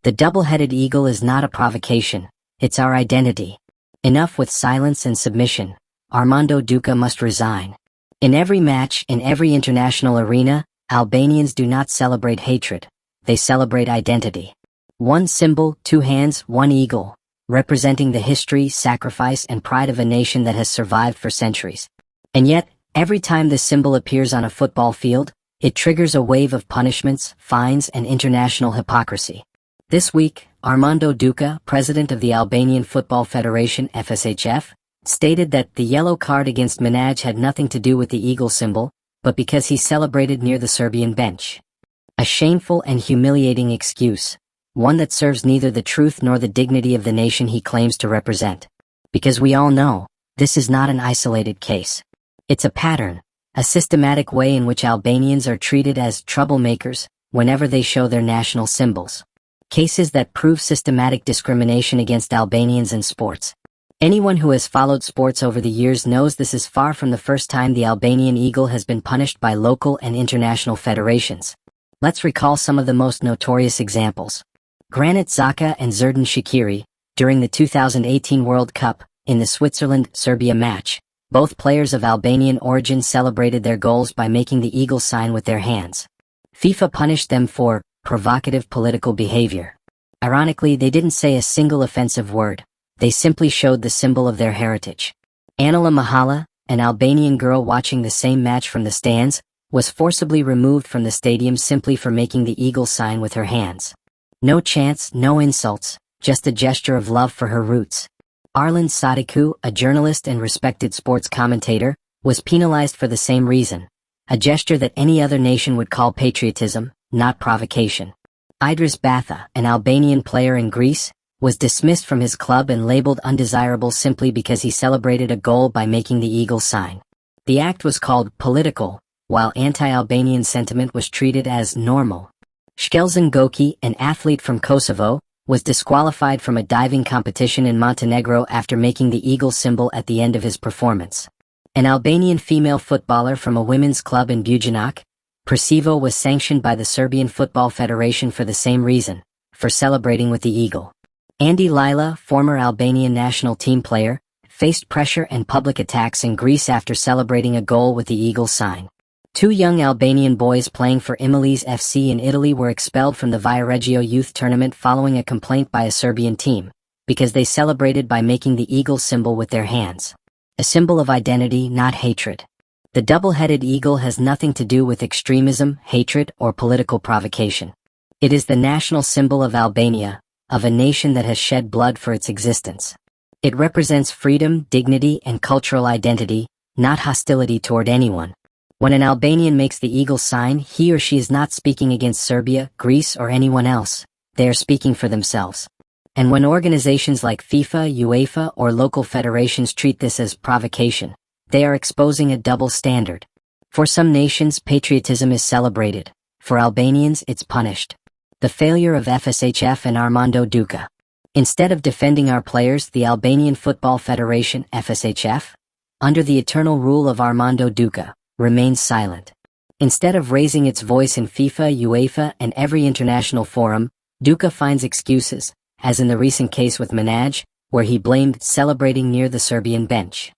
The double-headed eagle is not a provocation, it's our identity. Enough with silence and submission. Armando Duca must resign. In every match, in every international arena, Albanians do not celebrate hatred. They celebrate identity. One symbol, two hands, one eagle, representing the history, sacrifice, and pride of a nation that has survived for centuries. And yet, every time this symbol appears on a football field, it triggers a wave of punishments, fines, and international hypocrisy. This week, Armando Duca, president of the Albanian Football Federation (FSHF), stated that the yellow card against Manaj had nothing to do with the eagle symbol, but because he celebrated near the Serbian bench. A shameful and humiliating excuse, one that serves neither the truth nor the dignity of the nation he claims to represent. Because we all know, this is not an isolated case. It's a pattern, a systematic way in which Albanians are treated as troublemakers whenever they show their national symbols. Cases that prove systematic discrimination against Albanians in sports. Anyone who has followed sports over the years knows this is far from the first time the Albanian eagle has been punished by local and international federations. Let's recall some of the most notorious examples. Granit Xhaka and Xherdan Shaqiri, during the 2018 World Cup, in the Switzerland-Serbia match, both players of Albanian origin celebrated their goals by making the eagle sign with their hands. FIFA punished them for provocative political behavior. Ironically, they didn't say a single offensive word. They simply showed the symbol of their heritage. Anila Mahala, an Albanian girl watching the same match from the stands, was forcibly removed from the stadium simply for making the eagle sign with her hands. No chants, no insults, just a gesture of love for her roots. Arlen Sadiku, a journalist and respected sports commentator, was penalized for the same reason, a gesture that any other nation would call patriotism, not provocation. Idris Batha, an Albanian player in Greece, was dismissed from his club and labeled undesirable simply because he celebrated a goal by making the eagle sign. The act was called political, while anti-Albanian sentiment was treated as normal. Shkelzen Goki, an athlete from Kosovo, was disqualified from a diving competition in Montenegro after making the eagle symbol at the end of his performance. An Albanian female footballer from a women's club in Bujanovac, Preševo, was sanctioned by the Serbian Football Federation for the same reason, for celebrating with the eagle. Andy Lila, former Albanian national team player, faced pressure and public attacks in Greece after celebrating a goal with the eagle sign. Two young Albanian boys playing for Imolese FC in Italy were expelled from the Viareggio youth tournament following a complaint by a Serbian team, because they celebrated by making the eagle symbol with their hands. A symbol of identity, not hatred. The double-headed eagle has nothing to do with extremism, hatred, or political provocation. It is the national symbol of Albania, of a nation that has shed blood for its existence. It represents freedom, dignity, and cultural identity, not hostility toward anyone. When an Albanian makes the eagle sign, he or she is not speaking against Serbia, Greece, or anyone else. They are speaking for themselves. And when organizations like FIFA, UEFA, or local federations treat this as provocation, they are exposing a double standard. For some nations, patriotism is celebrated. For Albanians, it's punished. The failure of FSHF and Armando Duca. Instead of defending our players, the Albanian Football Federation, FSHF, under the eternal rule of Armando Duca, remains silent. Instead of raising its voice in FIFA, UEFA, and every international forum, Duca finds excuses, as in the recent case with Manaj, where he blamed celebrating near the Serbian bench.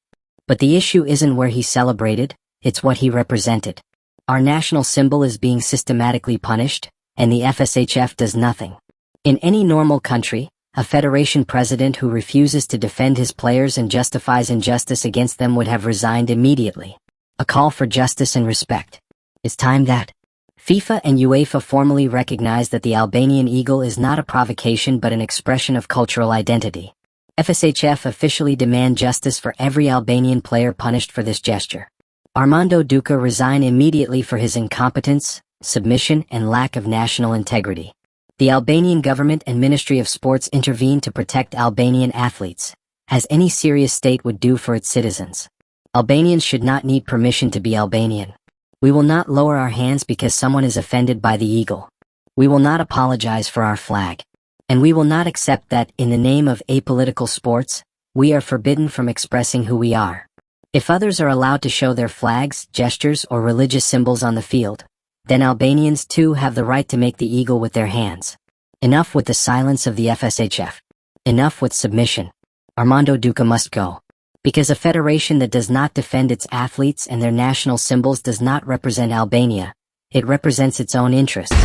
But the issue isn't where he celebrated, it's what he represented. Our national symbol is being systematically punished, and the FSHF does nothing. In any normal country, a federation president who refuses to defend his players and justifies injustice against them would have resigned immediately. A call for justice and respect. It's time that FIFA and UEFA formally recognize that the Albanian eagle is not a provocation but an expression of cultural identity. FSHF officially demand justice for every Albanian player punished for this gesture. Armando Duca resign immediately for his incompetence, submission, and lack of national integrity. The Albanian government and Ministry of Sports intervene to protect Albanian athletes, as any serious state would do for its citizens. Albanians should not need permission to be Albanian. We will not lower our hands because someone is offended by the eagle. We will not apologize for our flag. And we will not accept that, in the name of apolitical sports, we are forbidden from expressing who we are. If others are allowed to show their flags, gestures, or religious symbols on the field, then Albanians too have the right to make the eagle with their hands. Enough with the silence of the FSHF. Enough with submission. Armando Duca must go. Because a federation that does not defend its athletes and their national symbols does not represent Albania. It represents its own interests.